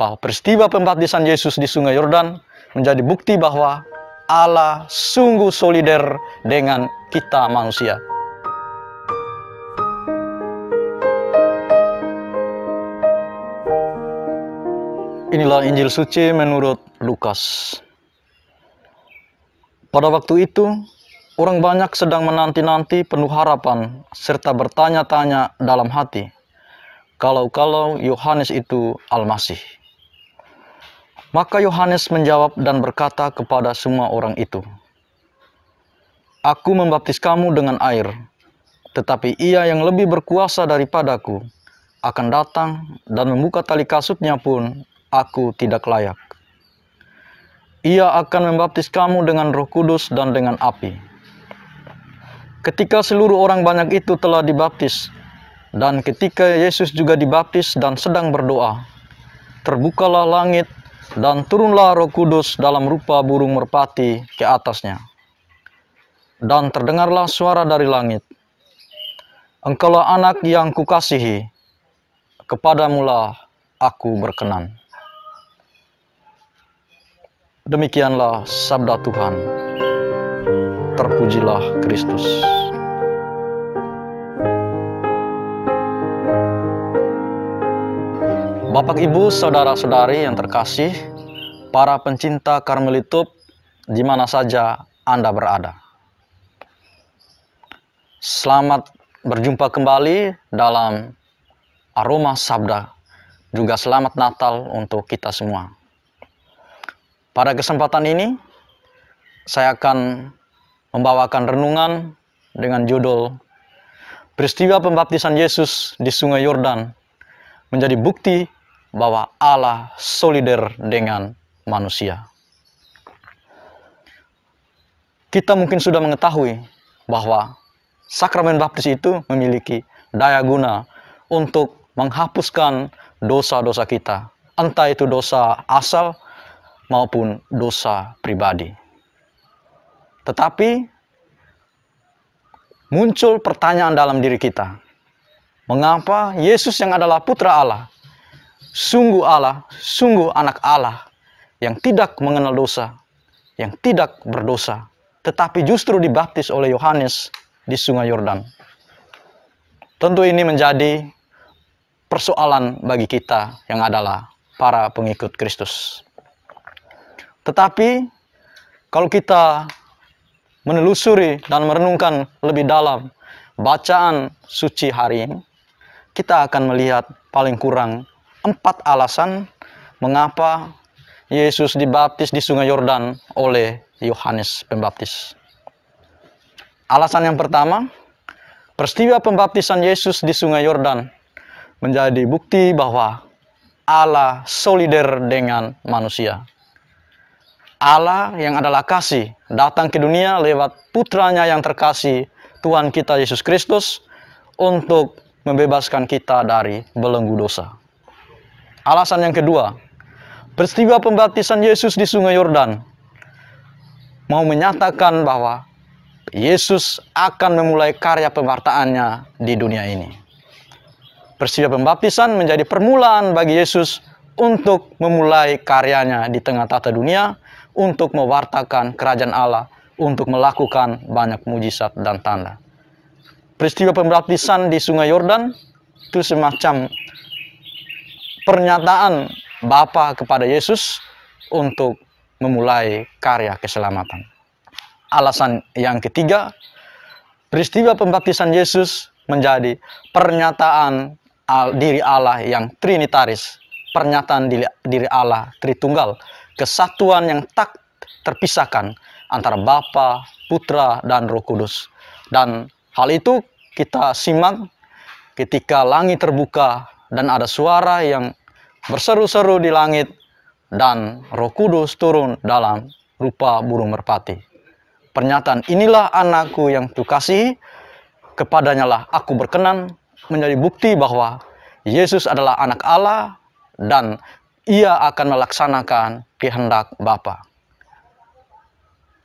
bahwa peristiwa pembaptisan Yesus di Sungai Yordan menjadi bukti bahwa Allah sungguh solider dengan kita manusia. Inilah Injil suci menurut Lukas. Pada waktu itu, orang banyak sedang menanti-nanti penuh harapan serta bertanya-tanya dalam hati, kalau Yohanes itu Al-Masih. Maka Yohanes menjawab dan berkata kepada semua orang itu, "Aku membaptis kamu dengan air, tetapi Ia yang lebih berkuasa daripadaku akan datang dan membuka tali kasutnya pun aku tidak layak. Ia akan membaptis kamu dengan Roh Kudus dan dengan api." Ketika seluruh orang banyak itu telah dibaptis, dan ketika Yesus juga dibaptis dan sedang berdoa, terbukalah langit dan turunlah Roh Kudus dalam rupa burung merpati ke atasnya. Dan terdengarlah suara dari langit, "Engkaulah anak yang kukasihi, kepadamulah aku berkenan." Demikianlah sabda Tuhan. Terpujilah Kristus. Bapak, Ibu, saudara-saudari yang terkasih, para pencinta Karmelitup di mana saja Anda berada. Selamat berjumpa kembali dalam Aroma Sabda, juga selamat Natal untuk kita semua. Pada kesempatan ini, saya akan membawakan renungan dengan judul Peristiwa Pembaptisan Yesus di Sungai Yordan menjadi bukti bahwa Allah solider dengan manusia. Kita mungkin sudah mengetahui bahwa sakramen baptis itu memiliki daya guna untuk menghapuskan dosa-dosa kita, entah itu dosa asal maupun dosa pribadi. Tetapi muncul pertanyaan dalam diri kita, mengapa Yesus yang adalah Putra Allah, sungguh anak Allah, yang tidak mengenal dosa, yang tidak berdosa, tetapi justru dibaptis oleh Yohanes di Sungai Yordan? Tentu ini menjadi persoalan bagi kita yang adalah para pengikut Kristus. Tetapi kalau kita menelusuri dan merenungkan lebih dalam bacaan suci hari ini, kita akan melihat paling kurang 4 alasan mengapa Yesus dibaptis di Sungai Yordan oleh Yohanes Pembaptis. Alasan yang pertama, peristiwa pembaptisan Yesus di Sungai Yordan menjadi bukti bahwa Allah solider dengan manusia. Allah yang adalah kasih datang ke dunia lewat putranya yang terkasih, Tuhan kita Yesus Kristus, untuk membebaskan kita dari belenggu dosa. Alasan yang kedua, peristiwa pembaptisan Yesus di Sungai Yordan mau menyatakan bahwa Yesus akan memulai karya pewartaannya di dunia ini. Peristiwa pembaptisan menjadi permulaan bagi Yesus untuk memulai karyanya di tengah tata dunia, untuk mewartakan kerajaan Allah, untuk melakukan banyak mujizat dan tanda. Peristiwa pembaptisan di Sungai Yordan itu semacam pernyataan Bapa kepada Yesus untuk memulai karya keselamatan. Alasan yang ketiga, peristiwa pembaptisan Yesus menjadi pernyataan diri Allah yang trinitaris, pernyataan diri Allah Tritunggal, kesatuan yang tak terpisahkan antara Bapa, Putra, dan Roh Kudus. Dan hal itu kita simak ketika langit terbuka dan ada suara yang berseru-seru di langit dan Roh Kudus turun dalam rupa burung merpati. Pernyataan, "Inilah anakku yang kukasihi, kepadanya lah aku berkenan," menjadi bukti bahwa Yesus adalah anak Allah dan Ia akan melaksanakan kehendak Bapa.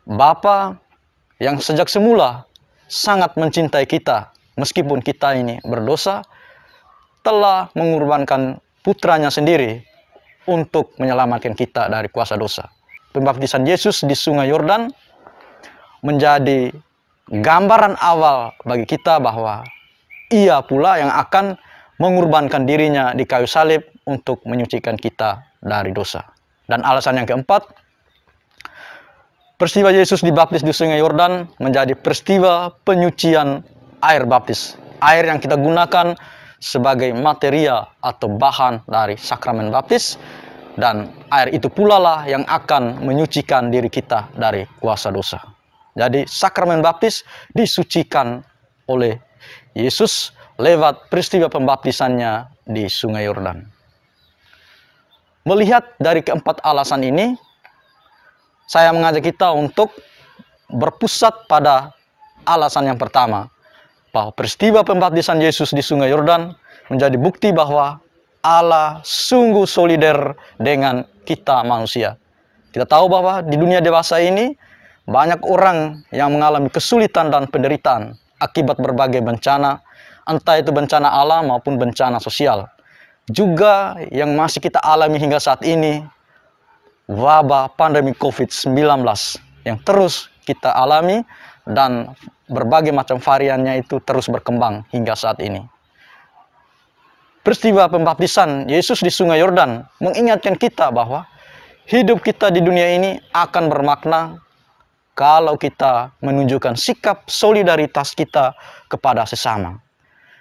Bapa yang sejak semula sangat mencintai kita, meskipun kita ini berdosa, telah mengorbankan putranya sendiri untuk menyelamatkan kita dari kuasa dosa. Pembaptisan Yesus di Sungai Yordan menjadi gambaran awal bagi kita bahwa Ia pula yang akan mengorbankan dirinya di kayu salib untuk menyucikan kita dari dosa. Dan alasan yang keempat, peristiwa Yesus dibaptis di Sungai Yordan menjadi peristiwa penyucian air baptis. Air yang kita gunakan sebagai material atau bahan dari sakramen baptis. Dan air itu pula lah yang akan menyucikan diri kita dari kuasa dosa. Jadi sakramen baptis disucikan oleh Yesus lewat peristiwa pembaptisannya di Sungai Yordan. Melihat dari keempat alasan ini, saya mengajak kita untuk berpusat pada alasan yang pertama, bahwa peristiwa pembaptisan Yesus di Sungai Yordan menjadi bukti bahwa Allah sungguh solider dengan kita manusia. Kita tahu bahwa di dunia dewasa ini banyak orang yang mengalami kesulitan dan penderitaan akibat berbagai bencana, entah itu bencana alam maupun bencana sosial. Juga yang masih kita alami hingga saat ini, wabah pandemi COVID-19 yang terus kita alami dan berbagai macam variannya itu terus berkembang hingga saat ini. Peristiwa pembaptisan Yesus di Sungai Yordan mengingatkan kita bahwa hidup kita di dunia ini akan bermakna kalau kita menunjukkan sikap solidaritas kita kepada sesama.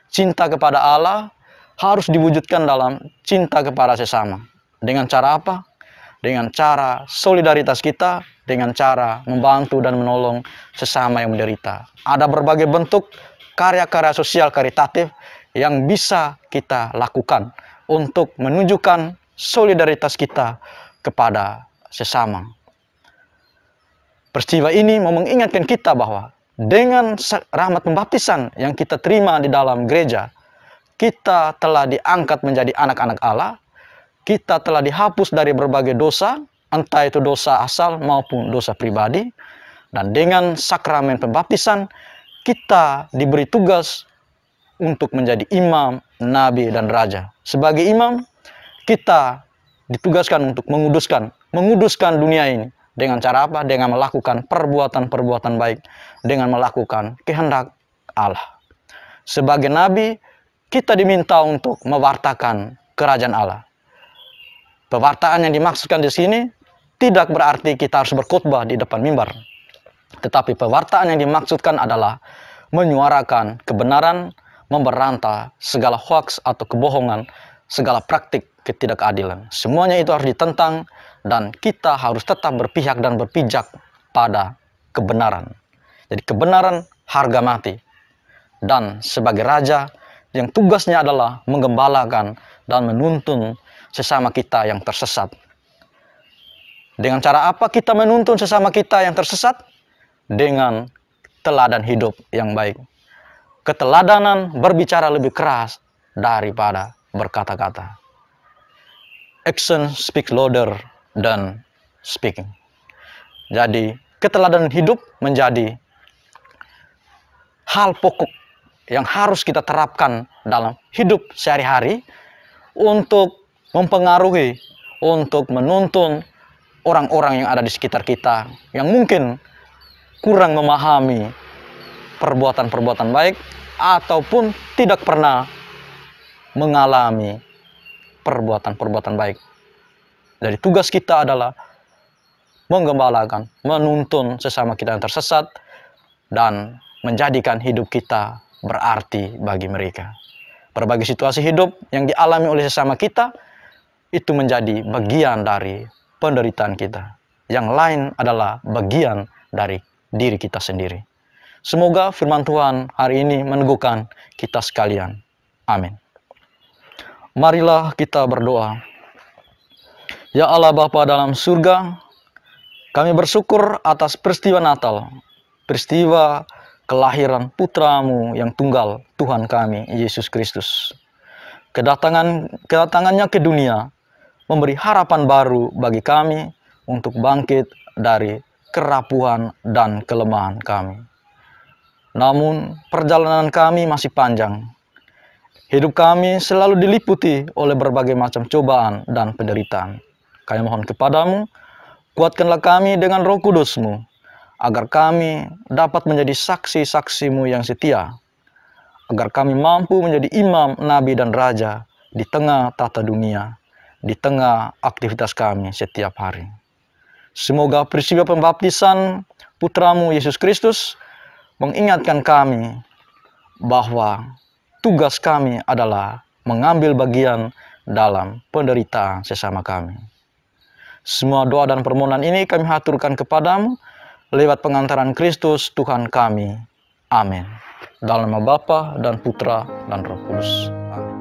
Cinta kepada Allah harus diwujudkan dalam cinta kepada sesama. Dengan cara apa? Dengan cara solidaritas kita, dengan cara membantu dan menolong sesama yang menderita. Ada berbagai bentuk karya-karya sosial karitatif yang bisa kita lakukan untuk menunjukkan solidaritas kita kepada sesama. Peristiwa ini mau mengingatkan kita bahwa dengan rahmat pembaptisan yang kita terima di dalam gereja, kita telah diangkat menjadi anak-anak Allah, kita telah dihapus dari berbagai dosa, entah itu dosa asal maupun dosa pribadi, dan dengan sakramen pembaptisan, kita diberi tugas untuk menjadi imam, nabi, dan raja. Sebagai imam, kita ditugaskan untuk menguduskan dunia ini. Dengan cara apa? Dengan melakukan perbuatan-perbuatan baik, dengan melakukan kehendak Allah. Sebagai nabi, kita diminta untuk mewartakan kerajaan Allah. Pewartaan yang dimaksudkan di sini tidak berarti kita harus berkhotbah di depan mimbar. Tetapi pewartaan yang dimaksudkan adalah menyuarakan kebenaran, memberantas segala hoaks atau kebohongan, segala praktik ketidakadilan. Semuanya itu harus ditentang dan kita harus tetap berpihak dan berpijak pada kebenaran. Jadi kebenaran harga mati. Dan sebagai raja yang tugasnya adalah menggembalakan dan menuntun sesama kita yang tersesat. Dengan cara apa kita menuntun sesama kita yang tersesat? Dengan teladan hidup yang baik. Keteladanan berbicara lebih keras daripada berkata-kata. Action speaks louder than speaking. Jadi, keteladanan hidup menjadi hal pokok yang harus kita terapkan dalam hidup sehari-hari untuk mempengaruhi, untuk menuntun orang-orang yang ada di sekitar kita yang mungkin kurang memahami perbuatan-perbuatan baik ataupun tidak pernah mengalami perbuatan-perbuatan baik. Jadi tugas kita adalah menggembalakan, menuntun sesama kita yang tersesat dan menjadikan hidup kita berarti bagi mereka. Berbagai situasi hidup yang dialami oleh sesama kita itu menjadi bagian dari penderitaan kita. Yang lain adalah bagian dari diri kita sendiri. Semoga firman Tuhan hari ini meneguhkan kita sekalian. Amin. Marilah kita berdoa. Ya Allah Bapa dalam surga, kami bersyukur atas peristiwa Natal, peristiwa kelahiran putra-Mu yang tunggal, Tuhan kami, Yesus Kristus. Kedatangannya ke dunia memberi harapan baru bagi kami untuk bangkit dari kerapuhan dan kelemahan kami. Namun perjalanan kami masih panjang. Hidup kami selalu diliputi oleh berbagai macam cobaan dan penderitaan. Kami mohon kepadamu, kuatkanlah kami dengan Roh Kudus-Mu, agar kami dapat menjadi saksi-saksi-Mu yang setia, agar kami mampu menjadi imam, nabi, dan raja di tengah tata dunia, di tengah aktivitas kami setiap hari. Semoga peristiwa pembaptisan Putra-Mu Yesus Kristus mengingatkan kami bahwa tugas kami adalah mengambil bagian dalam penderitaan sesama kami. Semua doa dan permohonan ini kami haturkan kepadamu lewat pengantaran Kristus Tuhan kami. Amin. Dalam nama Bapa dan Putra dan Roh Kudus. Amin.